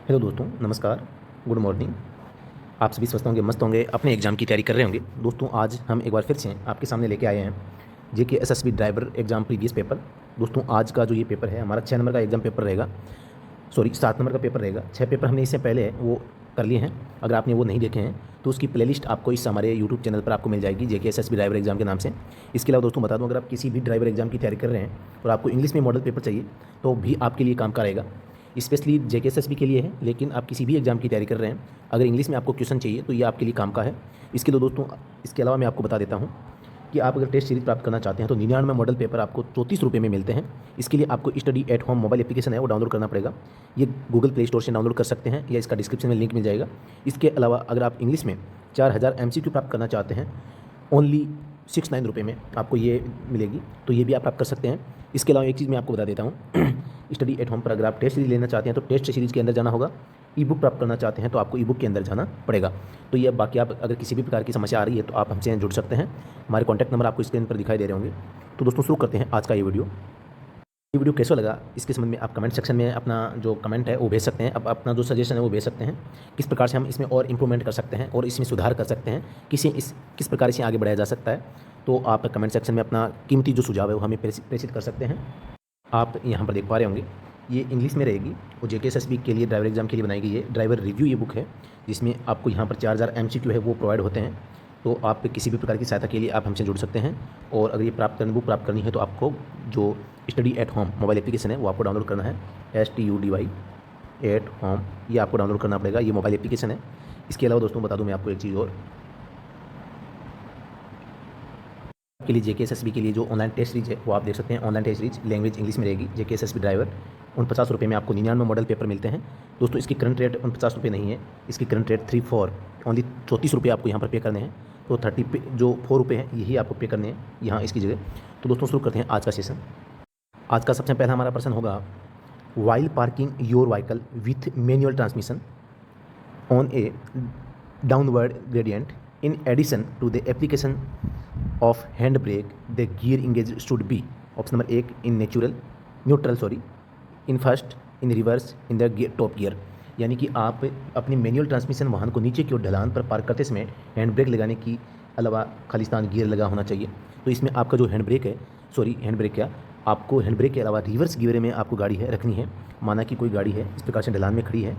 Hello दोस्तों, नमस्कार, good morning. आप सभी स्वस्थ होंगे, मस्त होंगे, अपने एग्ज़ाम की तैयारी कर रहे होंगे। दोस्तों, आज हम एक बार फिर से आपके सामने लेके आए हैं जेके SSB driver exam previous paper. दोस्तों, आज का जो ये पेपर है हमारा 6 नंबर का एग्ज़ाम पेपर रहेगा। सॉरी, 7 नंबर का पेपर रहेगा। 6 पेपर हमने इससे पहले वो कर लिए हैं। अगर आपने वो नहीं देखे हैं तो उसकी प्लेलिस्ट आपको इस हमारे यूट्यूब चैनल पर आपको मिल जाएगी, जेके एसएसबी ड्राइवर एग्ज़ाम के नाम से। इसके अलावा दोस्तों बता दूं, अगर आप किसी भी ड्राइवर एग्ज़ाम की तैयारी कर रहे हैं और आपको इंग्लिश में मॉडल पेपर चाहिए तो भी आपके लिए काम का रहेगा। स्पेशली जेके एसएसबी के लिए है, लेकिन आप किसी भी एग्ज़ाम की तैयारी कर रहे हैं, अगर इंग्लिश में आपको क्वेश्चन चाहिए तो ये आपके लिए काम का है। इसके लिए दोस्तों, इसके अलावा मैं आपको बता देता हूँ कि आप अगर टेस्ट सीरीज प्राप्त करना चाहते हैं तो 99 मॉडल पेपर आपको 34 रुपये में मिलते हैं। इसके लिए आपको study at home mobile application है वो डाउनलोड करना पड़ेगा। ये गूगल प्ले स्टोर से डाउनलोड कर सकते हैं या इसका डिस्क्रिप्शन में लिंक मिल जाएगा। इसके अलावा अगर आप इंग्लिश में 4000 MCQ प्राप्त करना चाहते हैं, ओनली 69 रुपये में आपको ये मिलेगी, तो ये भी आप प्राप्त कर सकते हैं। इसके अलावा एक चीज़ मैं आपको बता देता हूँ स्टडी एट होम पर अगर आप टेस्ट सीरीज लेना चाहते हैं तो टेस्ट सीरीज के अंदर जाना होगा। ई बुक प्राप्त करना चाहते हैं तो आपको ई बुक के अंदर जाना पड़ेगा। तो ये बाकी आप अगर किसी भी प्रकार की समस्या आ रही है तो आप हमसे जुड़ सकते हैं। हमारे कॉन्टैक्ट नंबर आपको स्क्रीन पर दिखाई दे रहे होंगे। तो दोस्तों, शुरू करते हैं आज का ये वीडियो। ये वीडियो कैसा लगा इसके संबंध में आप कमेंट सेक्शन में अपना जो कमेंट है वो भेज सकते हैं। अब अपना जो सजेशन है वो भेज सकते हैं, किस प्रकार से हम इसमें और इम्प्रूवमेंट कर सकते हैं और इसमें सुधार कर सकते हैं, किस प्रकार इसे आगे बढ़ाया जा सकता है। तो आप कमेंट सेक्शन में अपना कीमती जो सुझाव है वो हमें प्रेषित कर सकते हैं। आप यहाँ पर देख पा रहे होंगे ये इंग्लिश में रहेगी और जेके एसएसबी के लिए ड्राइवर एग्जाम के लिए बनाई गई है ड्राइवर रिव्यू ये बुक है, जिसमें आपको यहाँ पर 4000 MCQ है वो प्रोवाइड होते हैं। तो आप किसी भी प्रकार की सहायता के लिए आप हमसे जुड़ सकते हैं। और अगर ये बुक प्राप्त करनी है तो आपको जो study at home mobile application है वो आपको डाउनलोड करना है। STUDY एट होम, ये आपको डाउनलोड करना पड़ेगा। ये मोबाइल एप्लीकेशन है। इसके अलावा दोस्तों बता दूं मैं आपको एक चीज़ और के लिए जेके एसएसबी के लिए जो ऑनलाइन टेस्ट सीरीज है वो आप देख सकते हैं। Online test series language English में रहेगी। जेके एसएसबी ड्राइवर 49 रुपये में आपको 99 मॉडल पेपर मिलते हैं। दोस्तों, इसकी करंट रेट 49 रुपये नहीं है, इसकी करंट रेट 34 ओनली 34 रुपये आपको यहाँ पर पे करने हैं। तो 30 पे जो 4 रुपये हैं यही आपको पे करने हैं यहाँ इसकी जगह। तो दोस्तों, शुरू करते हैं आज का सेशन। आज का सबसे पहला हमारा प्रश्न होगा, while parking your vehicle with manual transmission on A downward gradient in addition to the application of hand brake, the gear engage should be option number 1 in neutral in first, in reverse, in the gear, top gear। यानी कि आप अपनी manual transmission वाहन को नीचे की ओर ढलान पर पार्क करते समय हैंड ब्रेक लगाने की अलावा खालिस्तान गियर लगा होना चाहिए। तो इसमें आपका जो हैंड ब्रेक है, आपको हैंड ब्रेक के अलावा रिवर्स गियर में आपको गाड़ी है रखनी है। माना कि कोई गाड़ी है इस प्रकार से ढलान में खड़ी है,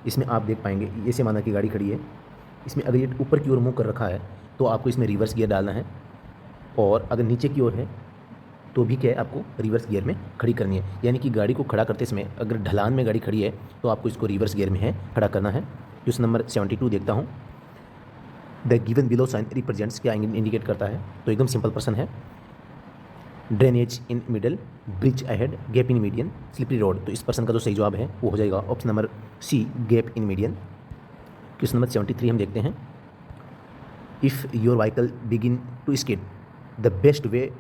इसमें आप देख पाएंगे ऐसे माना कि गाड़ी खड़ी है, इसमें अगर ये ऊपर की ओर मुँह कर रखा है तो आपको इसमें रिवर्स गियर डालना है। और अगर नीचे की ओर है तो भी क्या है, आपको रिवर्स गियर में खड़ी करनी है। यानी कि गाड़ी को खड़ा करते समय अगर ढलान में गाड़ी खड़ी है तो आपको इसको रिवर्स गियर में है खड़ा करना है। क्वेश्चन नंबर 72 देखता हूँ। The given below sign represents, क्या इंडिकेट करता है? तो एकदम सिंपल प्रश्न है। Drainage in middle, bridge ahead, gap in median, slippery road. तो इस प्रश्न का जो सही जवाब है वो हो जाएगा option number C, gap in median. Question number 73 हम देखते हैं। If your vehicle begin to skid, the best way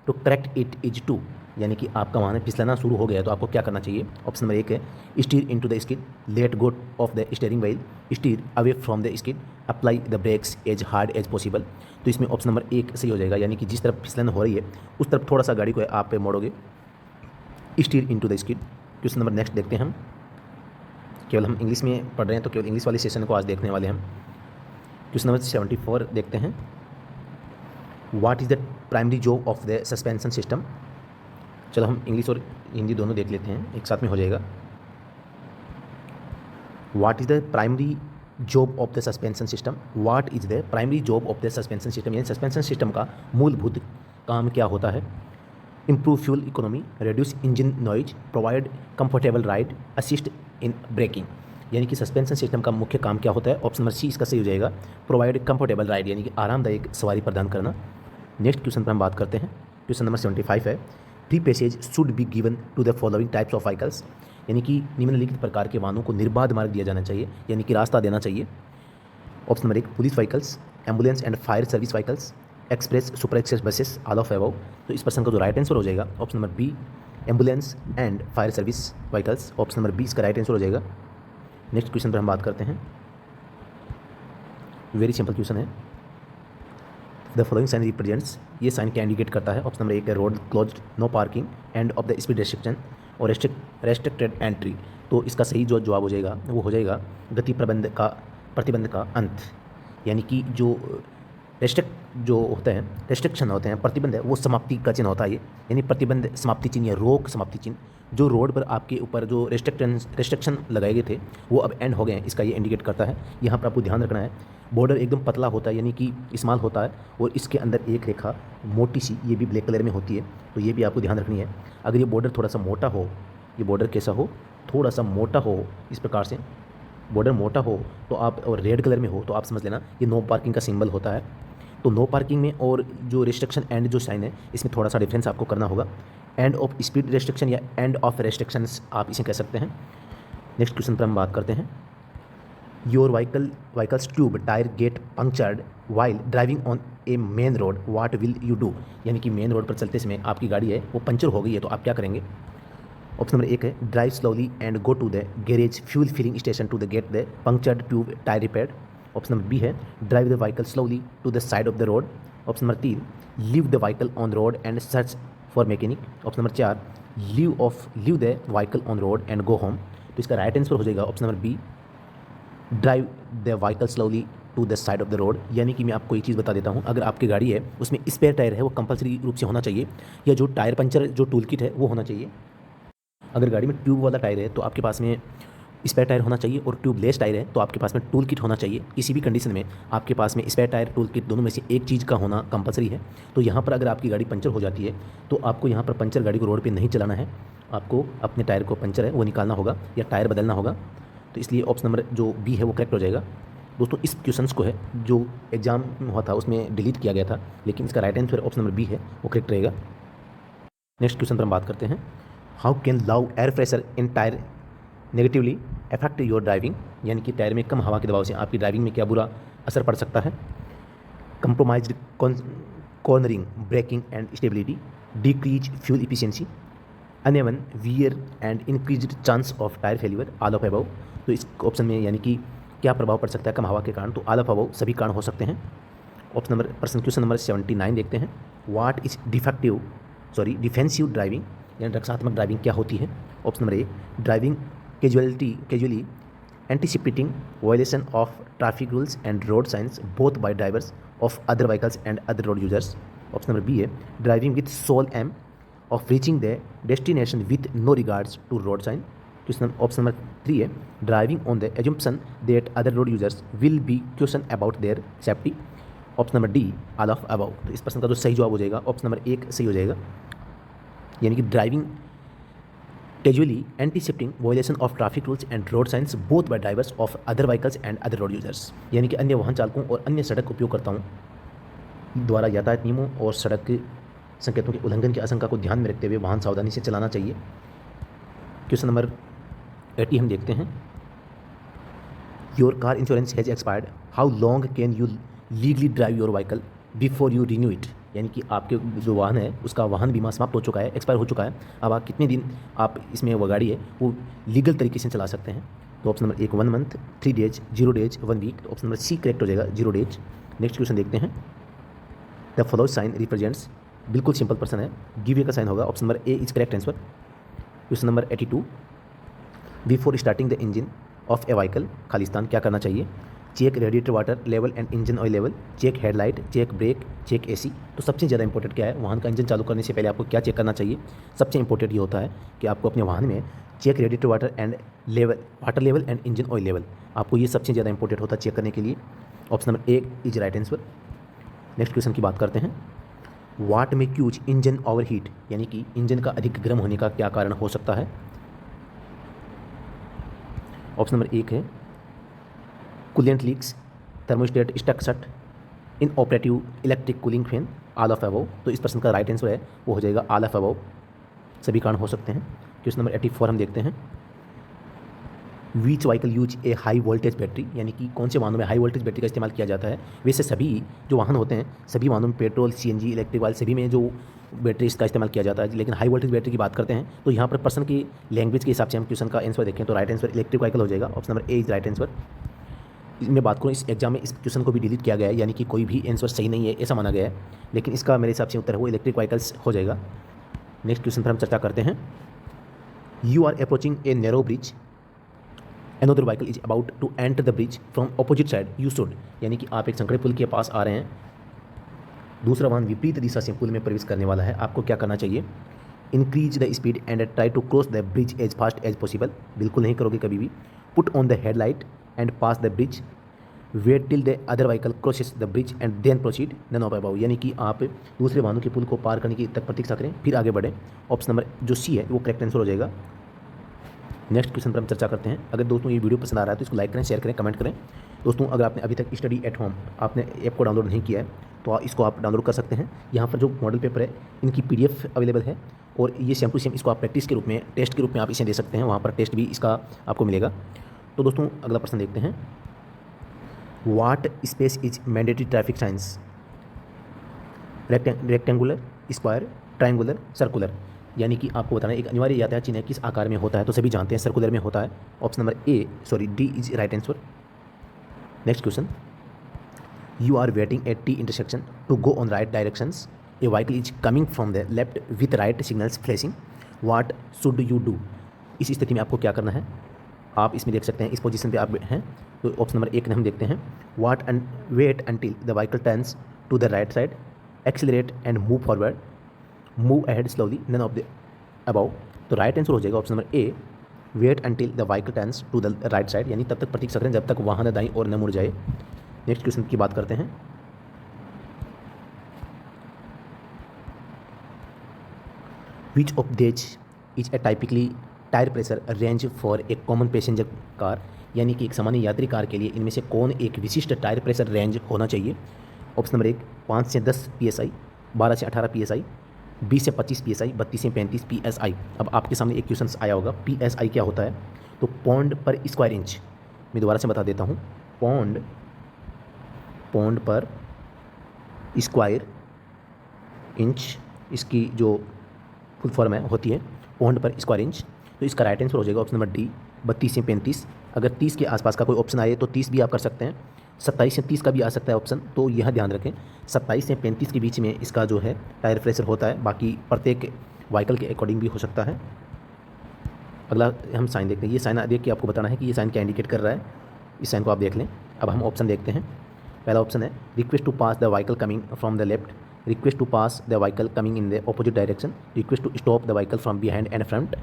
to correct it is to, यानी कि आपका वाहन फिसलना शुरू हो गया तो आपको क्या करना चाहिए? ऑप्शन नंबर 1 है steer into the skid, let go of the steering wheel, steer away from the skid, apply the brakes as hard as possible. तो इसमें ऑप्शन नंबर 1 सही हो जाएगा, यानी कि जिस तरफ फिसलन हो रही है उस तरफ थोड़ा सा गाड़ी को आप मोड़ोगे, steer into the skid. Question number next देखते हैं हम। केवल हम इंग्लिश में पढ़ रहे हैं तो केवल इंग्लिश वाले सेशन को आज देखने वाले हम। क्वेश्चन नंबर 74 देखते हैं। What is the primary job of the suspension system? चलो हम इंग्लिश और हिंदी दोनों देख लेते हैं, एक साथ में हो जाएगा। What is the primary job of the suspension system? What is the primary job of the suspension system, यानी सस्पेंशन सिस्टम का मूलभूत काम क्या होता है? Improve fuel economy, reduce engine noise, provide comfortable ride, assist in braking. यानी कि suspension system का मुख्य काम क्या होता है? ऑप्शन नंबर C इसका सही हो जाएगा, प्रोवाइड कंफर्टेबल राइड, यानी कि आरामदायक सवारी प्रदान करना। नेक्स्ट क्वेश्चन पर हम बात करते हैं। क्वेश्चन नंबर 75 है। Free passage should be given to the following types of vehicles, यानी कि निम्नलिखित प्रकार के वाहनों को निर्बाध मार्ग दिया जाना चाहिए, यानी कि रास्ता देना चाहिए। Option number 1 police vehicles, ambulance and fire service vehicles, express super express buses, all of above. तो इस प्रश्न का जो राइट आंसर हो जाएगा option number B, ambulance and fire service vehicles. Option number B इसका राइट आंसर हो जाएगा। नेक्स्ट क्वेश्चन पर हम बात करते हैं। वेरी सिंपल क्वेश्चन है। द फॉलोइंग साइन रिप्रेजेंट्स, ये साइन क्या इंडिकेट करता है? ऑप्शन नंबर 1 है road closed, no parking, end of the speed restriction. और रेस्ट्रिक्टेड एंट्री। तो इसका सही जो जवाब हो जाएगा वो हो जाएगा गति प्रतिबंध का अंत। यानी कि जो रेस्ट्रिक्शन होते हैं, प्रतिबंध है, वो समाप्ति का चिन्ह होता है ये, यानी प्रतिबंध समाप्ति चिन्ह या रोक समाप्ति चिन्ह। जो रोड पर आपके ऊपर जो रेस्ट्रिक्शन लगाए गए थे वो अब एंड हो गए हैं, इसका ये इंडिकेट करता है। यहाँ पर आपको ध्यान रखना है, बॉर्डर एकदम पतला होता है यानी कि स्मॉल होता है, और इसके अंदर एक रेखा मोटी सी ये भी ब्लैक कलर में होती है, तो ये भी आपको ध्यान रखनी है। अगर ये बॉर्डर थोड़ा सा मोटा हो, ये बॉर्डर कैसा हो, थोड़ा सा मोटा हो, इस प्रकार से बॉर्डर मोटा हो तो आप, और रेड कलर में हो तो आप समझ लेना ये नो पार्किंग का सिंबल होता है। तो नो पार्किंग में और जो रिस्ट्रिक्शन एंड जो साइन है इसमें थोड़ा सा डिफरेंस आपको करना होगा। एंड ऑफ स्पीड रेस्ट्रिक्शन या एंड ऑफ रेस्ट्रिक्शंस आप इसे कह सकते हैं। नेक्स्ट क्वेश्चन पर हम बात करते हैं। Your vehicles tube tyre get punctured while driving on a main road, what will you do. यानी कि मेन रोड पर चलते समय आपकी गाड़ी है वो पंचर हो गई है तो आप क्या करेंगे। ऑप्शन नंबर 1 है drive slowly and go to the garage fuel filling station to the get the punctured tube tyre repaired. Option number B है drive the vehicle slowly to the side of the road. Option number 3 leave the vehicle on road and search for mechanic. Option number 4 leave the vehicle on road and go home. तो इसका right answer हो जाएगा option number B, drive the vehicle slowly to the side of the road. यानी कि मैं आपको एक चीज़ बता देता हूँ, अगर आपकी गाड़ी है उसमें स्पेयर टायर है वो कंपलसरी रूप से होना चाहिए, या जो टायर पंचर जो टूल किट है वो होना चाहिए। अगर गाड़ी में ट्यूब वाला टायर है तो आपके पास में स्पेयर टायर होना चाहिए, और ट्यूबलेस टायर है तो आपके पास में टूल किट होना चाहिए। किसी भी कंडीशन में आपके पास में स्पेयर टायर टूल किट दोनों में से एक चीज़ का होना कंपलसरी है। तो यहाँ पर अगर आपकी गाड़ी पंचर हो जाती है तो आपको यहाँ पर पंचर गाड़ी को रोड पे नहीं चलाना है, आपको अपने टायर को पंचर है वो निकालना होगा या टायर बदलना होगा। तो इसलिए ऑप्शन नंबर जो बी है वो करेक्ट हो जाएगा। दोस्तों इस क्वेश्चंस को है जो एग्जाम में हुआ था उसमें डिलीट किया गया था, लेकिन इसका right answer option number B है वो करेक्ट रहेगा। नेक्स्ट क्वेश्चन पर हम बात करते हैं। How can low air pressure in tyre negatively affect your driving. यानी कि टायर में कम हवा के दबाव से आपकी ड्राइविंग में क्या बुरा असर पड़ सकता है। Compromised cornering, braking and stability, decrease fuel efficiency, uneven wear and increased chance of tyre failure, all of above. तो इस ऑप्शन में यानी कि क्या प्रभाव पड़ सकता है कम हवा के कारण, तो ऑल ऑफ अबव सभी कारण हो सकते हैं। क्वेश्चन नंबर 79 देखते हैं। व्हाट इज डिफेंसिव ड्राइविंग, यानी रक्षात्मक ड्राइविंग क्या होती है। Option number A driving casually anticipating violation of traffic rules and road science both by drivers of other vehicles and other road users. Option number B है driving with sole aim of reaching the destination with no regards to road sign. Option number 3 है driving on the assumption that other road users will be question about their safety. Option number D all of above. तो इस प्रश्न का जो सही जवाब हो जाएगा ऑप्शन नंबर 1 सही हो जाएगा, यानी कि driving casually anticipating violation of traffic rules and road science both by drivers of other vehicles and other road users. यानी कि अन्य वाहन चालकों और अन्य सड़क उपयोगकर्ताओं द्वारा यातायात नियमों और सड़क के संकेतों के उल्लंघन की आशंका को ध्यान में रखते हुए वाहन सावधानी से चलाना चाहिए। क्वेश्चन नंबर 80 हम देखते हैं। Your car insurance has expired, how long can you legally drive your vehicle before you renew it. यानी कि आपके जो वाहन है उसका वाहन बीमा समाप्त हो चुका है, एक्सपायर हो चुका है, अब आप कितने दिन आप इसमें वो गाड़ी है वो लीगल तरीके से चला सकते हैं। तो option number 1 1 month, 3 days, 0 days, 1 week. Option number C correct हो जाएगा 0 डेज। नेक्स्ट क्वेश्चन देखते हैं। द फॉलो साइन रिप्रेजेंट्स, बिल्कुल सिंपल प्रश्न है, गिव ए का साइन होगा। Option number A is correct answer. Question number 82 before starting the engine of a vehicle Khalistan क्या करना चाहिए। Check radiator water level and engine oil level, check headlight, check brake, check AC. तो सबसे ज़्यादा important क्या है, वाहन का इंजन चालू करने से पहले आपको क्या चेक करना चाहिए। सबसे इंपॉर्टेंट ये होता है कि आपको अपने वाहन में check radiator water level and engine oil level, आपको ये सबसे ज़्यादा इंपॉर्टेंट होता है चेक करने के लिए। Option number 1 is right answer. Next question की बात करते हैं। वाट में क्यूज इंजन ओवर हीट, यानी कि इंजन का अधिक गर्म होने का क्या कारण हो सकता है। ऑप्शन नंबर 1 है coolant leaks, thermostat stuck shut, inoperative electric cooling fan, all of above. तो इस प्रश्न का राइट आंसर है वो हो जाएगा ऑल ऑफ अबव, सभी कारण हो सकते हैं। क्वेश्चन नंबर 84 हम देखते हैं। विच व्हीकल यूज ए हाई वोल्टेज बैटरी, यानी कि कौन से वाहनों में हाई वोल्टेज बैटरी का इस्तेमाल किया जाता है। वैसे सभी जो वाहन होते हैं सभी वाहनों में पेट्रोल, सीएनजी, इलेक्ट्रिक वाले सभी में जो बैटरी इसका इस्तेमाल किया जाता है, लेकिन हाई वोल्टेज बैटरी की बात करते हैं तो यहाँ पर पर्सन की लैंग्वेज के हिसाब से हम क्वेश्चन का आंसर देखें तो राइट आंसर इलेक्ट्रिक व्हीकल हो जाएगा। Option number A is right answer. मैं बात करूँ इस एग्जाम में इस क्वेश्चन को भी डिलीट किया गया है, यानी कि कोई भी आंसर सही नहीं है ऐसा माना गया है, लेकिन इसका मेरे हिसाब से उत्तर है वो इलेक्ट्रिक व्हीकल्स हो जाएगा। नेक्स्ट क्वेश्चन पर हम चर्चा करते हैं। You are approaching a narrow bridge, another vehicle is about to enter the bridge from opposite side, you should, यानी कि आप एक संकरे पुल के पास आ रहे हैं, दूसरा वाहन विपरीत दिशा से पुल में प्रवेश करने वाला है, आपको क्या करना चाहिए? Increase the speed and try to cross the bridge as fast as possible, बिल्कुल नहीं करोगे कभी भी। Put on the headlight and pass the bridge, wait till the other vehicle crosses the bridge and then proceed, none of above, यानी कि आप दूसरे वाहनों के पुल को पार करने की तक प्रतीक्षा करें फिर आगे बढ़ें। ऑप्शन नंबर जो सी है वो करेक्ट आंसर हो जाएगा। नेक्स्ट क्वेश्चन पर हम चर्चा करते हैं। अगर दोस्तों ये वीडियो पसंद आ रहा है तो इसको लाइक करें, शेयर करें, कमेंट करें। दोस्तों अगर आपने अभी तक स्टडी एट होम आपने ऐप को डाउनलोड नहीं किया है तो इसको आप डाउनलोड कर सकते हैं। यहाँ पर जो मॉडल पेपर है इनकी PDF अवेलेबल है और ये सेम टू सेम इसको आप प्रैक्टिस के रूप में, टेस्ट के रूप में आप इसे दे सकते हैं, वहाँ पर टेस्ट भी इसका आपको मिलेगा। तो दोस्तों अगला प्रश्न देखते हैं। What space is mandatory traffic science? Rectangular, square, triangular, circular, यानी कि आपको बताना है एक अनिवार्य यातायात चिन्ह किस आकार में होता है, तो सभी जानते हैं सर्कुलर में होता है। Option number D is right answer. Next question, you are waiting at T intersection to go on right directions, a vehicle is coming from the left with right signals flashing, what should you do? इस स्थिति में आपको क्या करना है? आप इसमें देख सकते हैं इस पोजीशन पे आप हैं, तो ऑप्शन नंबर 1 में हम देखते हैं, what and wait until the vehicle turns to the right side, accelerate and move forward, move ahead slowly, none of the above. तो राइट आंसर हो जाएगा option number A, wait until the vehicle turns to the right side, यानी तब तक प्रतीक्षा करें जब तक वाहन दाईं और न मुड़ जाए। नेक्स्ट क्वेश्चन की बात करते हैं। Which of this is a typically tyre pressure range for a common passenger car, यानी कि एक सामान्य यात्री कार के लिए इनमें से कौन एक विशिष्ट टायर प्रेशर रेंज होना चाहिए? ऑप्शन नंबर 1 5 से 10 PSI, 12 से 18 PSI, 20 से 25 PSI, 32 से 35 PSI। अब आपके सामने एक क्वेश्चन आया होगा PSI क्या होता है, तो पौंड पर स्क्वायर इंच। मैं दोबारा से बता देता हूँ, पौंड पर स्क्वायर इंच, इसकी जो फुल फॉर्म है होती है पौंड पर स्क्वायर इंच। तो इसका राइट आंसर हो जाएगा ऑप्शन नंबर डी 32 से 35। अगर 30 के आसपास का कोई ऑप्शन आए तो 30 भी आप कर सकते हैं, 27 से 30 का भी आ सकता है ऑप्शन, तो यह ध्यान रखें 27 से 35 के बीच में इसका जो है टायर प्रेशर होता है, बाकी प्रत्येक व्हीकल के अकॉर्डिंग भी हो सकता है। अगला हम साइन देखते हैं, ये साइन देख के आपको बताना है कि ये साइन क्या इंडिकेट कर रहा है, इस साइन को आप देख लें। अब हम ऑप्शन देखते हैं। पहला ऑप्शन है request to pass the vehicle coming from the left, request to pass the vehicle coming in the opposite direction, request to stop the vehicle from behind and front,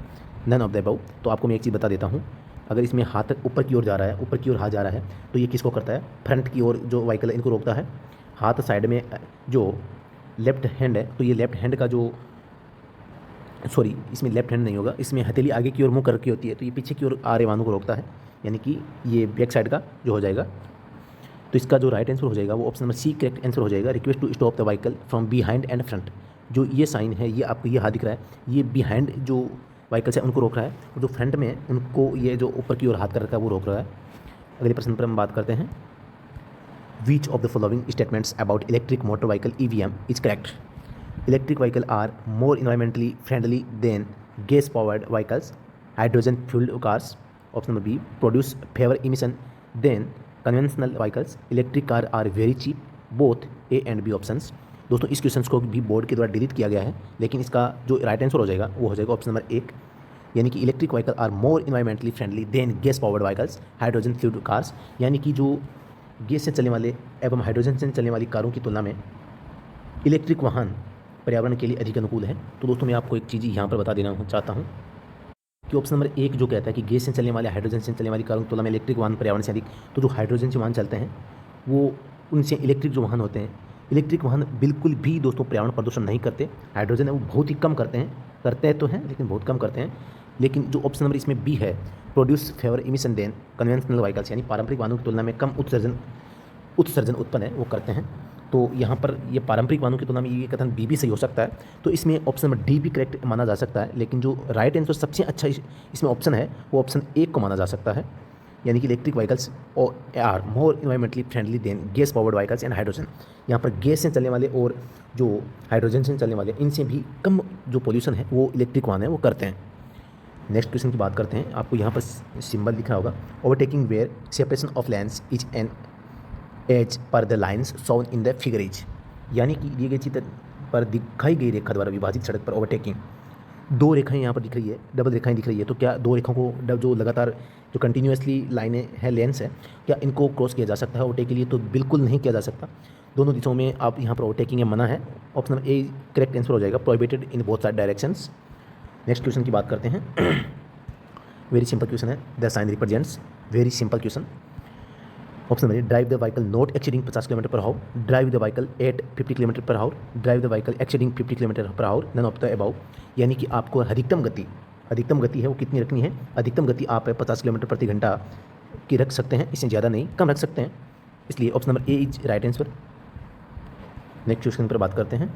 none of the above. तो आपको मैं एक चीज़ बता देता हूँ, अगर इसमें हाथ ऊपर की ओर जा रहा है, ऊपर की ओर हाथ जा रहा है, तो ये किसको करता है? फ्रंट की ओर जो व्हीकल है इनको रोकता है। हाथ साइड में जो लेफ्ट हैंड है, तो ये लेफ्ट हैंड का जो इसमें लेफ्ट हैंड नहीं होगा, इसमें हथेली आगे की ओर मुँह करके होती है, तो ये पीछे की ओर आ रहे वाहनों को रोकता है, यानी कि ये बैक साइड का जो हो जाएगा। तो इसका जो राइट आंसर हो जाएगा वो option number C correct answer हो जाएगा, request to stop the vehicle from behind and front. जो ये साइन है, ये आपको ये हाथ दिख रहा है, ये बिहाइंड जो व्हीकल्स है उनको रोक रहा है, और जो फ्रंट में है उनको ये जो ऊपर की ओर हाथ कर रखा है वो रोक रहा है। अगले प्रश्न पर हम बात करते हैं। Which of the following statements about electric motor vehicle EVM is correct? Electric vehicle are more environmentally friendly than gas powered vehicles, hydrogen fuelled cars. Option number B produce fewer emission than conventional vehicles, electric car are very cheap, both A and B options. दोस्तों इस question को भी board के द्वारा delete किया गया है, लेकिन इसका जो राइट आंसर हो जाएगा वो हो जाएगा ऑप्शन नंबर 1, यानी कि electric vehicle are more environmentally friendly than gas powered vehicles, hydrogen fuelled cars, यानी कि जो गैस से चलने वाले एवं हाइड्रोजन से चलने वाली कारों की तुलना में इलेक्ट्रिक वाहन पर्यावरण के लिए अधिक अनुकूल है। तो दोस्तों मैं आपको एक चीज़ यहाँ पर बता देना चाहता हूँ कि ऑप्शन नंबर 1 जो कहता है कि गैस से चलने वाले हाइड्रोजन से चलने वाली कारों की तुलना में इलेक्ट्रिक वाहन पर्यावरण से अधिक, तो जो हाइड्रोजन से वाहन चलते हैं वो उनसे इलेक्ट्रिक जो वाहन होते हैं, इलेक्ट्रिक वाहन बिल्कुल भी दोस्तों पर्यावरण प्रदूषण नहीं करते। हाइड्रोजन है वो बहुत ही कम करते तो हैं लेकिन बहुत कम करते हैं। लेकिन जो ऑप्शन नंबर इसमें बी है, produce fewer emission than conventional vehicles, यानी पारंपरिक वाहनों की तुलना में कम उत्सर्जन उत्पन्न है वो करते हैं। तो यहाँ पर ये पारंपरिक वाहनों की तुलना में ये कथन बी भी सही हो सकता है, तो इसमें ऑप्शन नंबर डी भी करेक्ट माना जा सकता है। लेकिन जो राइट आंसर सबसे अच्छा इसमें ऑप्शन है वो ऑप्शन 1 को माना जा सकता है, यानी कि electric vehicles are more environmentally friendly than gas powered vehicles and hydrogen. यहाँ पर गैस से चलने वाले और जो हाइड्रोजन से चलने वाले इनसे भी कम जो पोल्यूशन है वो इलेक्ट्रिक वाहन है वो करते हैं। नेक्स्ट क्वेश्चन की बात करते हैं। आपको यहाँ पर सिंबल दिख रहा होगा, overtaking where separation of lines is an as per the lines shown in the figure is, यानी कि दिए गए चित्र पर दिखाई गई रेखा द्वारा विभाजित सड़क पर ओवरटेकिंग दो रेखाएं यहाँ पर दिख रही है, डबल रेखाएं दिख रही है, तो क्या दो रेखाओं को जो लगातार जो कंटिन्यूसली लाइनें हैं, लेंस है, क्या इनको क्रॉस किया जा सकता है ओवरटेक के लिए? तो बिल्कुल नहीं किया जा सकता। दोनों दिशाओं में आप यहाँ पर ओवरटेकिंग है, मना है। Option number A correct answer हो जाएगा, prohibited in both side directions. Next question की बात करते हैं। वेरी सिंपल क्वेश्चन है, the sign represents, very simple question. Option number drive the vehicle not exceeding 50 kilometre per hour, drive the vehicle at 50 kilometre per hour, drive the vehicle exceeding 50 kilometre per hour, none of the above. यानी कि आपको अधिकतम गति है वो कितनी रखनी है? अधिकतम गति आप 50 किलोमीटर प्रति घंटा की रख सकते हैं, इससे ज़्यादा नहीं, कम रख सकते हैं। इसलिए option number A is right answer. Next question पर बात करते हैं।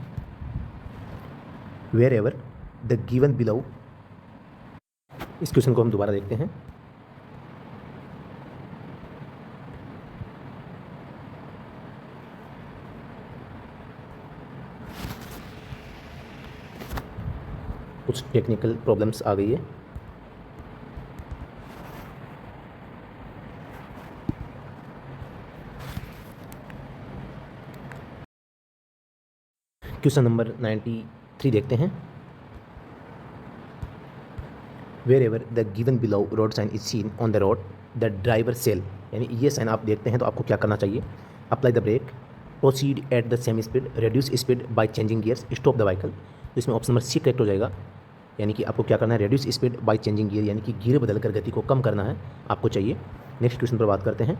Wherever the given below, इस क्वेश्चन को हम दोबारा देखते हैं। कुछ टेक्निकल प्रॉब्लम्स आ गई है। क्वेश्चन नंबर 93 देखते हैं। Wherever the given below road sign is seen on the road the driver shall, यानी ये साइन आप देखते हैं तो आपको क्या करना चाहिए? Apply the brake, proceed at the same speed, reduce speed by changing gears, stop the vehicle. तो इसमें ऑप्शन नंबर सी करेक्ट हो जाएगा, यानी कि आपको क्या करना है? Reduce speed by changing gear, यानी कि गियर बदलकर गति को कम करना है आपको चाहिए। नेक्स्ट क्वेश्चन पर बात करते हैं।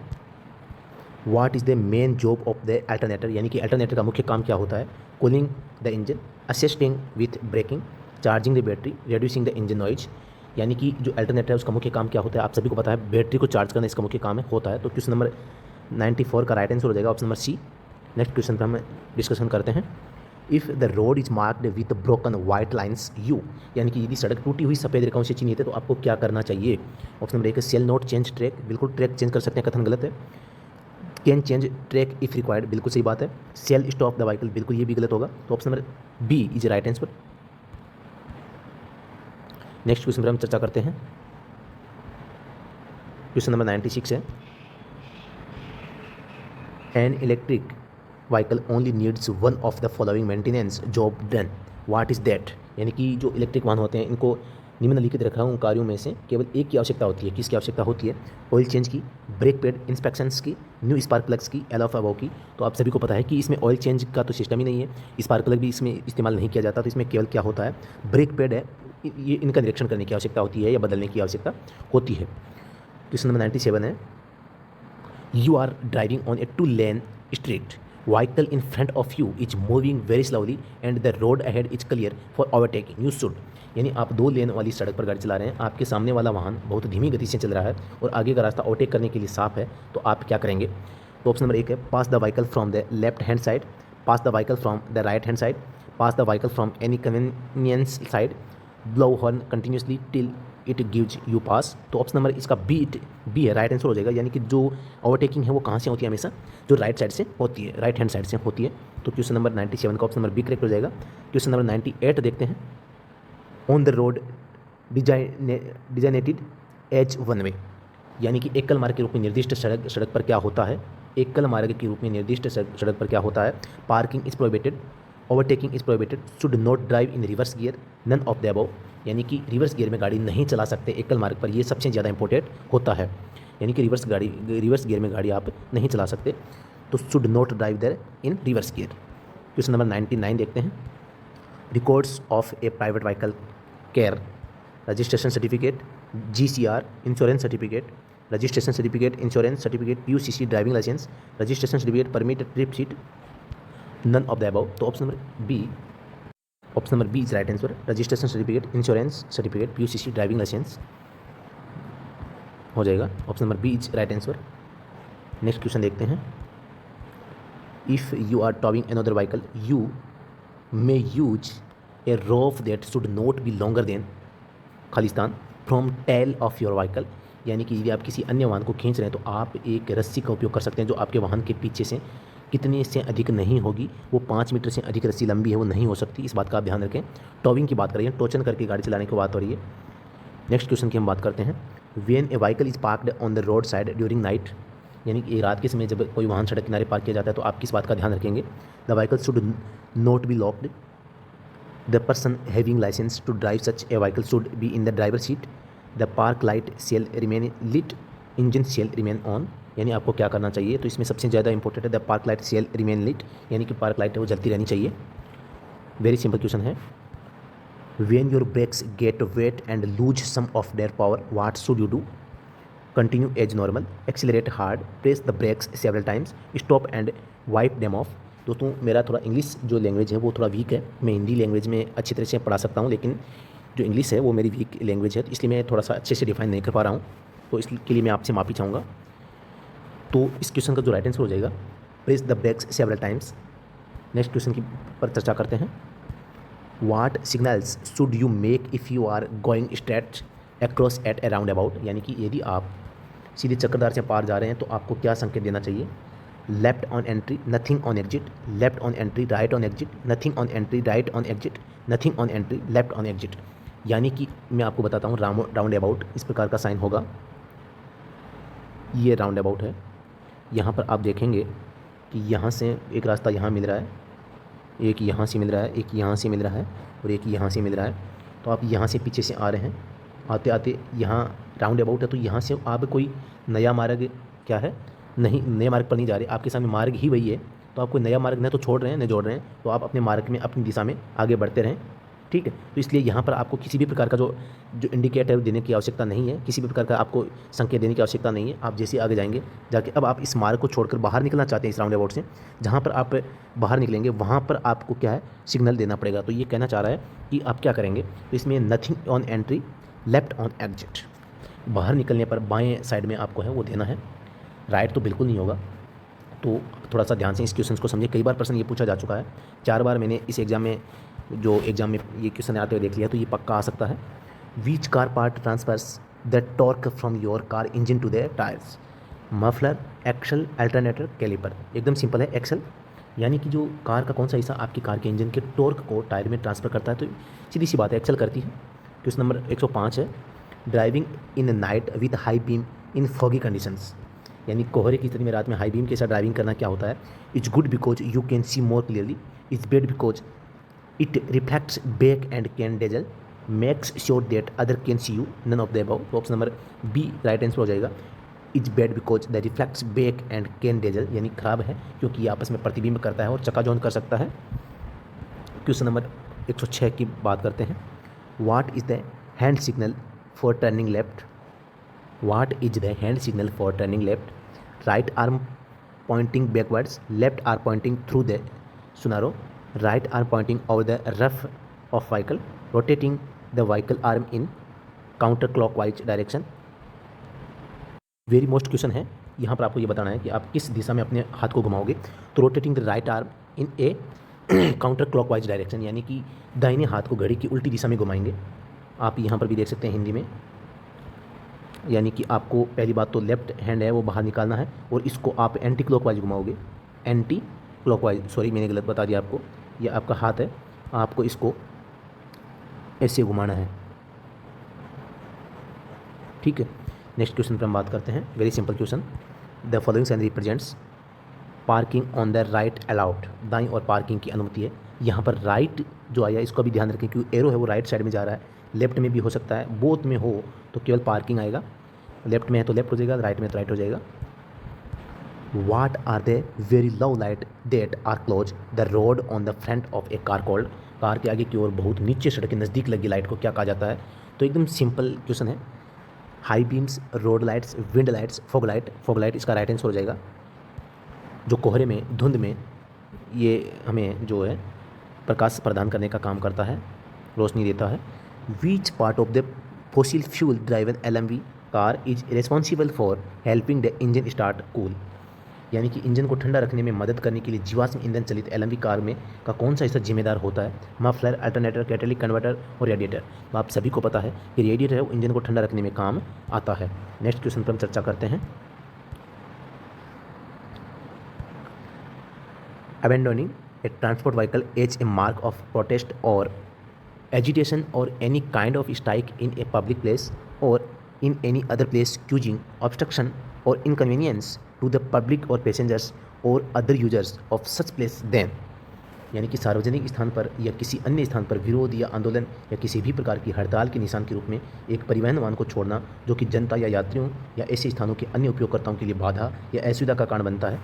What is the main job of the alternator, यानी कि अल्टरनेटर का मुख्य काम क्या होता है? Cooling the engine, assisting with braking, charging the battery, reducing the engine noise. यानी कि जो अल्टरनेटर है उसका मुख्य काम क्या होता है? आप सभी को पता है, बैटरी को चार्ज करना इसका मुख्य काम है, होता है। तो क्वेश्चन नंबर 94 का राइट आंसर हो जाएगा option number C. Next question पर हम डिस्कशन करते हैं। If the road is marked with broken white lines you, यानी कि यदि सड़क टूटी हुई सफ़ेद रेखाओं से चिन्हित है तो आपको क्या करना चाहिए? Option number 1 shall not change track, बिल्कुल ट्रैक चेंज कर सकते हैं, कथन गलत है। Can change track if required, बिल्कुल सही बात है। सेल स्टॉप द व्हीकल, बिल्कुल ये भी गलत होगा। तो option number B is right answer. Next question पर हम चर्चा करते हैं। क्वेश्चन नंबर 96 है। An electric vehicle only needs one of the following maintenance job done, what is that? यानी कि जो इलेक्ट्रिक वाहन होते हैं इनको निम्नलिखित रखा उन कार्यों में से केवल एक की आवश्यकता होती है। किसकी आवश्यकता होती है? ऑयल चेंज की, ब्रेक पैड इंस्पेक्शंस की, न्यू स्पार्क प्लग्स की, एल ऑफ अबव की। तो आप सभी को पता है कि इसमें ऑयल चेंज का तो सिस्टम ही नहीं है, स्पार्क प्लग भी इसमें इस्तेमाल नहीं किया जाता। तो इसमें केवल क्या होता है? ब्रेक पैड है, ये इनका निरीक्षण करने की आवश्यकता होती है या बदलने की आवश्यकता होती है। क्वेश्चन नंबर 97 है। You are driving on a two-lane street. Vehicle in front of you is moving very slowly and the road ahead is clear for overtaking. You should, यानी आप 2 लेन वाली सड़क पर गाड़ी चला रहे हैं, आपके सामने वाला वाहन बहुत धीमी गति से चल रहा है और आगे का रास्ता ओवरटेक करने के लिए साफ है, तो आप क्या करेंगे? तो ऑप्शन नंबर 1 है pass the vehicle from the left hand side, pass the vehicle from the right hand side, pass the vehicle from any convenience side, blow horn continuously till it gives you pass. तो option number इसका B है, right answer हो जाएगा। यानी कि जो overtaking है वो कहाँ से होती है? हमेशा जो राइट साइड से होती है, राइट हैंड साइड से होती है। तो क्वेश्चन नंबर 97 का ऑप्शन नंबर बी करेक्ट हो जाएगा। क्वेश्चन नंबर 98 देखते हैं। On the road designated as one way, यानी कि एकल मार्ग के रूप में निर्दिष्ट सड़क पर क्या होता है? एकल मार्ग के रूप में निर्दिष्ट सड़क पर क्या होता है? Parking is prohibited, overtaking is prohibited, should not drive in reverse gear, none of the above. यानी कि रिवर्स गियर में गाड़ी नहीं चला सकते एकल मार्ग पर, ये सबसे ज़्यादा इंपॉर्टेंट होता है। यानी कि रिवर्स गियर में गाड़ी आप नहीं चला सकते, तो should not drive there in reverse gear. Question number 99 देखते हैं। Records of a private vehicle care, registration certificate, GCR, insurance certificate, registration certificate, insurance certificate, PUCC, driving licence, registration certificate, permit, trip sheet, none of the above. तो option number B is right answer. Registration certificate, insurance certificate, PUCC, driving licence हो जाएगा। Option number B is right answer. Next question देखते हैं। If you are towing another vehicle you may use a rope that should not be longer than खालिस्तान from tail of your vehicle, यानी कि यदि आप किसी अन्य वाहन को खींच रहे हैं तो आप एक रस्सी का उपयोग कर सकते हैं जो आपके वाहन के पीछे से कितने से अधिक नहीं होगी, वो 5 मीटर से अधिक रस्सी लंबी है, वो नहीं हो सकती। इस बात का आप ध्यान रखें। टॉविंग की बात करें, टोचन करके गाड़ी चलाने की बात हो रही है। नेक्स्ट क्वेश्चन की हम बात करते हैं। When A vehicle is parked on the road side during night, यानी कि रात के समय जब कोई वाहन सड़क किनारे पार्क किया जाता है तो आप किस बात का ध्यान रखेंगे? The vehicle should not be locked, the person having licence to drive such a vehicle should be in the driver seat. The park light shall remain lit, engine shall remain on. यानी आपको क्या करना चाहिए, तो इसमें सबसे ज़्यादा important है the park light shall remain lit, यानी कि पार्क लाइट है वो जलती रहनी चाहिए। वेरी सिंपल क्वेश्चन है। When your brakes get wet and lose some of their power, what should you do? Continue as normal, accelerate hard, press the brakes several times, stop and wipe them off। दोस्तों मेरा थोड़ा English जो language है वो थोड़ा week है। मैं Hindi language में अच्छी तरह से पढ़ा सकता हूँ, लेकिन जो इंग्लिश है वो मेरी वीक लैंग्वेज है, तो इसलिए मैं थोड़ा सा अच्छे से डिफाइन नहीं कर पा रहा हूँ, तो इसके लिए मैं आपसे माफ़ी चाहूँगा। तो इस क्वेश्चन का जो राइट आंसर हो जाएगा press the brakes several times. Next question की पर चर्चा करते हैं। What signals should you make if you are going straight across at a roundabout? यानी कि यदि आप सीधे चक्करदार से पार जा रहे हैं तो आपको क्या संकेत देना चाहिए। Left on entry, nothing on exit, left on entry, right on exit, nothing on entry, right on exit, nothing on entry, left on exit. यानी कि मैं आपको बताता हूँ राउंड अबाउट इस प्रकार का साइन होगा। ये राउंड अबाउट है। यहाँ पर आप देखेंगे कि यहाँ से एक रास्ता यहाँ मिल रहा है, एक यहाँ से मिल रहा है, एक यहाँ से मिल रहा है और एक यहाँ से मिल रहा है। तो आप यहाँ से पीछे से आ रहे हैं, आते आते यहाँ राउंड अबाउट है, तो यहाँ से आप कोई नया मार्ग क्या है, नहीं नए मार्ग पर नहीं जा रहे, आपके सामने मार्ग ही वही है। तो आप कोई नया मार्ग न तो छोड़ रहे हैं न जोड़ रहे हैं, तो आप अपने मार्ग में अपनी दिशा में आगे बढ़ते रहें। ठीक है, तो इसलिए यहाँ पर आपको किसी भी प्रकार का जो इंडिकेटर देने की आवश्यकता नहीं है, किसी भी प्रकार का आपको संकेत देने की आवश्यकता नहीं है। आप जैसे आगे जाएंगे जाके अब आप इस मार्ग को छोड़कर बाहर निकलना चाहते हैं इस राउंड अबाउट से, जहाँ पर आप बाहर निकलेंगे वहाँ पर आपको क्या है सिग्नल देना पड़ेगा। तो ये कहना चाह रहा है कि आप क्या करेंगे, तो इसमें nothing on entry, left on exit, बाहर निकलने पर बाएँ साइड में आपको है वो देना है, राइट तो बिल्कुल नहीं होगा। तो थोड़ा सा ध्यान से इस क्वेश्चन को समझिए। कई बार प्रश्न ये पूछा जा चुका है, 4 बार मैंने इस एग्ज़ाम में ये क्वेश्चन आते हुए देख लिया, तो ये पक्का आ सकता है। Which car part transfers the torque from your car engine to the tyres? Muffler, axle, alternator, caliper. एकदम सिंपल है, एक्सल। यानी कि जो कार का कौन सा हिस्सा आपकी कार के इंजन के टॉर्क को टायर में ट्रांसफ़र करता है, तो सीधी सी बात है एक्सल करती है। क्वेश्चन नंबर 105 है। Driving in night with high beam in foggy conditions, यानी कोहरे की स्थिति में रात में हाई बीम के साथ ड्राइविंग करना क्या होता है। It's good because you can see more clearly, it's bad because it reflects back and can dazzle, makes sure that other can see you, none of the above. तो option number B right answer हो जाएगा। It's bad because the reflects back and can dazzle, यानी खराब है क्योंकि आपस में प्रतिबिंब करता है और चकाचौंध कर सकता है। क्वेश्चन नंबर 106 की बात करते हैं। What is the hand signal for turning left? What is the hand signal for turning left? Right arm pointing backwards, left arm pointing through the sunaro, right arm pointing over the roof of vehicle, rotating the vehicle arm in counterclockwise direction। Very most question है। यहाँ पर आपको ये बताना है कि आप किस दिशा में अपने हाथ को घुमाओगे। तो rotating the right arm in A counter clockwise direction, यानी कि दाहिने हाथ को घड़ी की उल्टी दिशा में घुमाएंगे। आप यहाँ पर भी देख सकते हैं हिंदी में, यानी कि आपको पहली बात तो लेफ्ट हैंड है वो बाहर निकालना है और इसको आप एंटी क्लॉकवाइज घुमाओगे। एंटी क्लॉकवाइज, सॉरी मैंने गलत बता दिया आपको, ये आपका हाथ है, आपको इसको ऐसे घुमाना है। ठीक है, नेक्स्ट क्वेश्चन पर हम बात करते हैं। Very simple question. The following sign represents parking on the right allowed, दाईं और पार्किंग की अनुमति है। यहाँ पर राइट जो आया इसको भी ध्यान रखें क्योंकि एरो है वो राइट साइड में जा रहा है, लेफ्ट में भी हो सकता है, बोथ में हो तो केवल पार्किंग आएगा। लेफ्ट में है तो लेफ्ट हो जाएगा, राइट में तो राइट हो जाएगा। What are the very low light that are close the road on the front of a car called? Car के आगे की ओर बहुत नीचे सड़क के नज़दीक लगी लाइट को क्या कहा जाता है? तो एकदम सिंपल क्वेश्चन है। High beams, road lights, wind lights, fog light. Fog light इसका राइट आंसर हो जाएगा। जो कोहरे में, धुंध में ये हमें जो है प्रकाश प्रदान करने का काम करता है, रोशनी देता है। Which part of the fossil fuel driven LMV car is responsible for helping the engine start cool? यानी कि इंजन को ठंडा रखने में मदद करने के लिए जीवाश्म ईंधन चलित LMV कार में का कौन सा हिस्सा जिम्मेदार होता है? मफलर, अल्टरनेटर, कैटेलिक कन्वर्टर और रेडिएटर। तो आप सभी को पता है कि रेडिएटर है वो इंजन को ठंडा रखने में काम आता है। नेक्स्ट क्वेश्चन पर हम चर्चा करते हैं। Abandoning a transport vehicle as a mark of protest or agitation or any kind of strike in a public place or in any other place causing obstruction or inconvenience to the public or passengers or other users of such place, then यानी कि सार्वजनिक स्थान पर या किसी अन्य स्थान पर विरोध या आंदोलन या किसी भी प्रकार की हड़ताल के निशान के रूप में एक परिवहन वाहन को छोड़ना जो कि जनता या यात्रियों या ऐसे स्थानों के अन्य उपयोगकर्ताओं के लिए बाधा या असुविधा का कारण बनता है।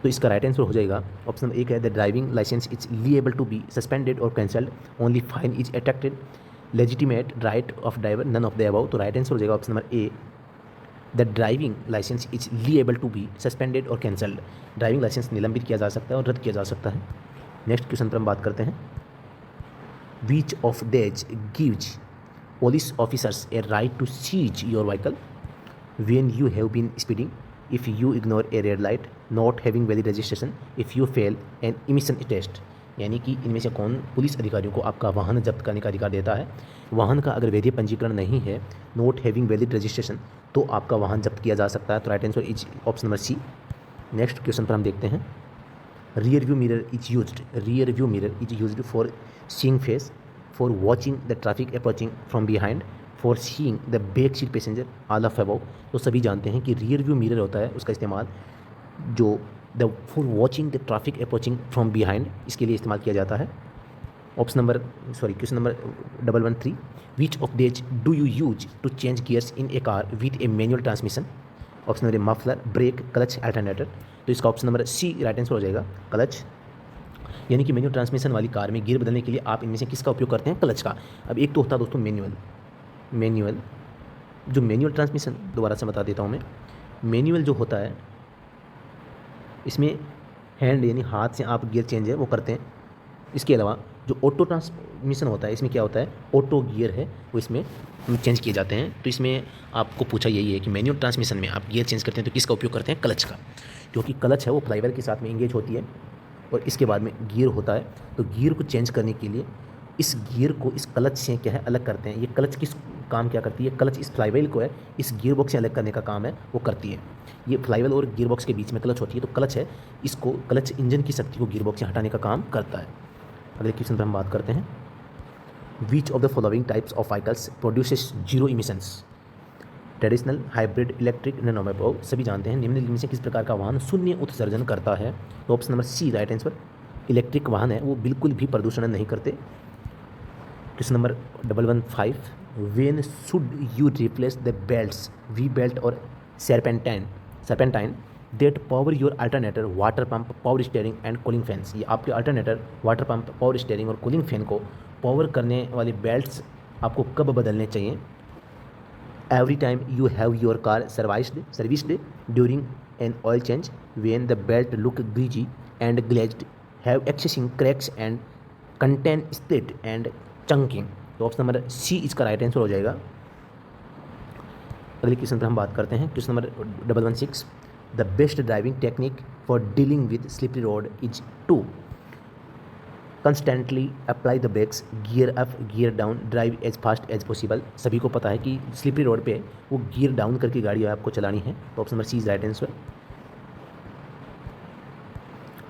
तो इसका राइट आंसर हो जाएगा ऑप्शन नंबर एक है, the driving licence is liable to be suspended or cancelled, only fine is attracted, legitimate right of driver, none of the above. तो राइट आंसर हो जाएगा option number A, the driving licence is liable to be suspended or cancelled. Driving licence निलंबित किया जा सकता है और रद्द किया जा सकता है। नेक्स्ट क्वेश्चन पर हम बात करते हैं, which of these gives police officers a right to seize your vehicle when you have been speeding, if you ignore a red light, not having valid registration, if you fail an emission test. यानी कि इनमें से कौन police अधिकारियों को आपका वाहन जब्त करने का अधिकार देता है? वाहन का अगर वैध पंजीकरण नहीं है, नॉट हैविंग वैलिड रजिस्ट्रेशन, तो आपका वाहन जब्त किया जा सकता है। तो right answer is option number C. Next question पर हम देखते हैं, rear view mirror is used, rear view mirror is used for seeing face, for watching the traffic approaching from behind, for seeing the back seat passenger, all of above. तो सभी जानते हैं कि rear view mirror होता है, उसका इस्तेमाल जो the for watching the traffic approaching from behind, इसके लिए इस्तेमाल किया जाता है। Question number 113, which of these do you use to change gears in a car with a manual transmission? Option number muffler, brake, clutch, alternator. तो इसका option number C right answer हो जाएगा, क्लच। यानी कि मैनुअल ट्रांसमिशन वाली car में gear बदलने के लिए आप इनमें से किसका उपयोग करते हैं? क्लच का। अब एक तो होता है दोस्तों मैनुअल, जो मैनुअल ट्रांसमिशन, दोबारा से बता देता हूँ मैं, मैनुअल जो होता है इसमें हैंड यानी हाथ से आप गियर चेंज है वो करते हैं। इसके अलावा जो ऑटो ट्रांसमिशन होता है, इसमें क्या होता है, ऑटो गियर है वो इसमें चेंज किए जाते हैं। तो इसमें आपको पूछा यही है कि मैनुअल ट्रांसमिशन में आप गियर चेंज करते हैं तो किसका उपयोग करते हैं? क्लच का, क्योंकि क्लच है वो फ्लाईव्हील के साथ में इंगेज होती है और इसके बाद में गियर होता है। तो गियर को चेंज करने के लिए इस गियर को इस क्लच से क्या है अलग करते हैं। ये क्लच किस काम क्या करती है? क्लच इस फ्लाईव्हील को है इस गियर बॉक्स से अलग करने का काम है वो करती है। ये फ्लाईव्हील और गियर बॉक्स के बीच में क्लच होती है, तो क्लच है इसको, क्लच इंजन की शक्ति को गियर बॉक्स से हटाने का काम करता है। अगले क्वेश्चन पर हम बात करते हैं, which of the following types of vehicles produces zero emissions? Traditional, hybrid, electric, none of above. सभी जानते हैं निम्नलिखित में से किस प्रकार का वाहन शून्य उत्सर्जन करता है? तो option number C right answer, electric वाहन है वो बिल्कुल भी प्रदूषण नहीं करते। Question number 115, when should you replace the belts, V belt और serpentine that power your alternator, water pump, power steering and cooling fans? ये आपके alternator, water pump, power steering और कूलिंग फैन को पावर करने वाले बेल्ट्स आपको कब बदलने चाहिए? Every time you have your car serviced, during an oil change, when the belt look greasy and glazed, have accessing cracks and contain split and chunking. तो option number सी इसका right answer हो जाएगा। अगले question पर हम बात करते हैं, question number 116, the best driving technique for dealing with slippery road is to constantly apply the brakes, gear up, gear down, drive as fast as possible. सभी को पता है कि स्लिपरी रोड पे वो गियर डाउन करके गाड़ी आपको चलानी है। तो option number C is right answer.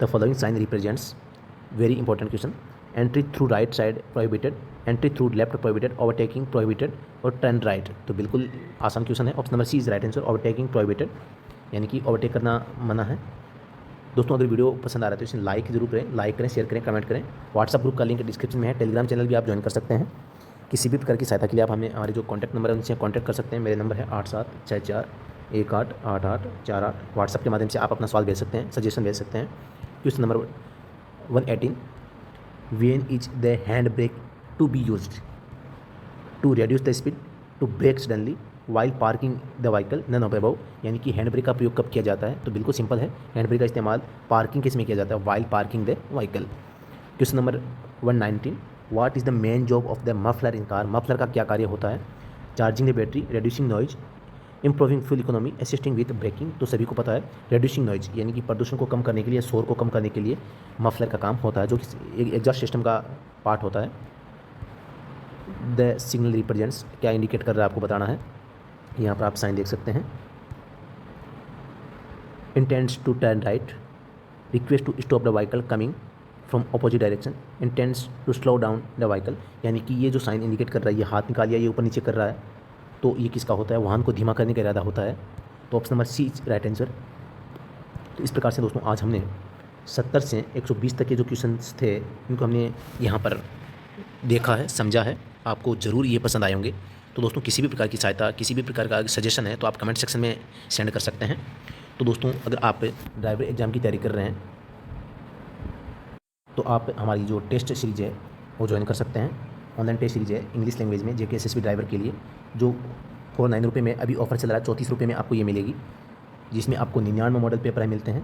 The following sign represents, very important question, entry through right side prohibited, entry through left prohibited, overtaking prohibited और टर्न राइट। तो बिल्कुल आसान क्वेश्चन है, option number C is right answer, overtaking prohibited, यानी कि overtake करना मना है। दोस्तों अगर वीडियो पसंद आ रहा है तो इसे लाइक जरूर करें, लाइक करें, शेयर करें, कमेंट करें। व्हाट्सअप ग्रुप का लिंक डिस्क्रिप्शन में है, टेलीग्राम चैनल भी आप ज्वाइन कर सकते हैं। किसी भी प्रकार की सहायता के लिए आप हमारे जो कॉन्टैक्ट नंबर है उनसे कॉन्टैक्ट कर सकते हैं। मेरे नंबर है 8764188848। व्हाट्सअप के माध्यम से आप अपना सवाल भेज सकते हैं, सजेशन भेज सकते हैं। Question number 118, when is the hand brake to be used? To reduce the speed, to brake suddenly, while parking the vehicle, none of above. यानी कि हैंड ब्रेक का प्रयोग कब किया जाता है? तो बिल्कुल सिंपल है, हैंड ब्रेक का इस्तेमाल पार्किंग केस में किया जाता है, while parking the vehicle. Question number 119, what is the main job of the muffler in car? Muffler का क्या कार्य होता है? Charging the battery, reducing noise, improving fuel economy, assisting with braking. तो सभी को पता है रिड्यूसिंग नॉइज यानी कि प्रदूषण को कम करने के लिए, शोर को कम करने के लिए मफलर का काम होता है, जो कि एक एग्जॉस्ट सिस्टम का पार्ट होता है। द सिग्नल रिप्रेजेंट्स, क्या इंडिकेट कर रहा है आपको बताना है। यहाँ पर आप साइन देख सकते हैं, intends to turn right, request to stop the vehicle coming from opposite direction, intends to slow down the vehicle. यानी कि ये जो साइन इंडिकेट कर रहा है, ये हाथ निकाल लिया, ये ऊपर नीचे कर रहा है, तो ये किसका होता है? वाहन को धीमा करने का इरादा होता है। तो option number C right answer. तो इस प्रकार से दोस्तों आज हमने 70 से 120 तक के जो क्वेश्चंस थे इनको हमने यहाँ पर देखा है, समझा है। आपको ज़रूर ये पसंद आए होंगे। तो दोस्तों किसी भी प्रकार की सहायता, किसी भी प्रकार का सजेशन है तो आप कमेंट सेक्शन में सेंड कर सकते हैं। तो दोस्तों अगर आप ड्राइवर एग्ज़ाम की तैयारी कर रहे हैं तो आप हमारी जो टेस्ट सीरीज़ है वो ज्वाइन कर सकते हैं। ऑनलाइन टेस्ट सीरीज़ है इंग्लिश लैंग्वेज में JKSSB ड्राइवर के लिए, जो 49 रुपये में अभी ऑफर चल रहा है। 34 रुपये में आपको ये मिलेगी, जिसमें आपको 99 मॉडल पेपर मिलते हैं।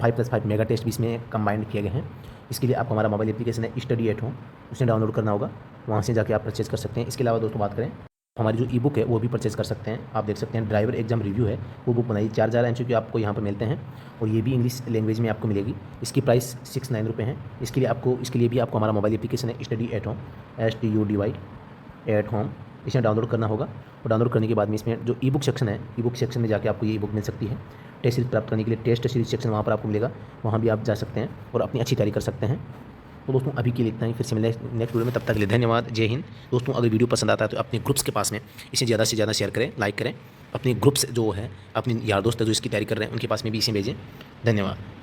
5+5 मेगा टेस्ट भी इसमें कंबाइंड किए गए हैं। इसके लिए आपको हमारा मोबाइल एप्लीकेशन है स्टडी एट होम, उसे डाउनलोड करना होगा। वहाँ से जाके आप परचेज़ कर सकते हैं। इसके अलावा दोस्तों बात करें, हमारी जो ई बुक है वो भी परचेज़ कर सकते हैं। आप देख सकते हैं ड्राइवर एग्जाम रिव्यू है, वो बुक बनाई 4000 MCQ आपको यहाँ पर मिलते हैं, और ये भी इंग्लिश लैंग्वेज में आपको मिलेगी। इसकी प्राइस 69 रुपये है। इसके लिए भी आपको हमारा मोबाइल एप्लीकेशन है study at home, STUDY at home, इसे डाउनलोड करना होगा। और डाउनलोड करने के बाद में इसमें जो ई बुक सेक्शन है, ई बुक सेक्शन में जाके आपको ये ई बुक मिल सकती है। टेस्ट सीरीज प्राप्त करने के लिए टेस्ट सीरीज सेक्शन वहाँ पर आपको मिलेगा, वहाँ भी आप जा सकते हैं और अपनी अच्छी तैयारी कर सकते हैं। तो दोस्तों अभी के लिए इतना ही, फिर से मिलें नेक्स्ट वीडियो में। तब तक के लिए धन्यवाद, जय हिंद। दोस्तों अगर वीडियो पसंद आता है तो अपने ग्रुप्स के पास में इसे ज़्यादा से ज़्यादा शेयर करें, लाइक करें। अपने ग्रुप्स जो है, अपने यार दोस्त जो इसकी तैयारी कर रहे हैं उनके पास में भी इसे भेजें। धन्यवाद।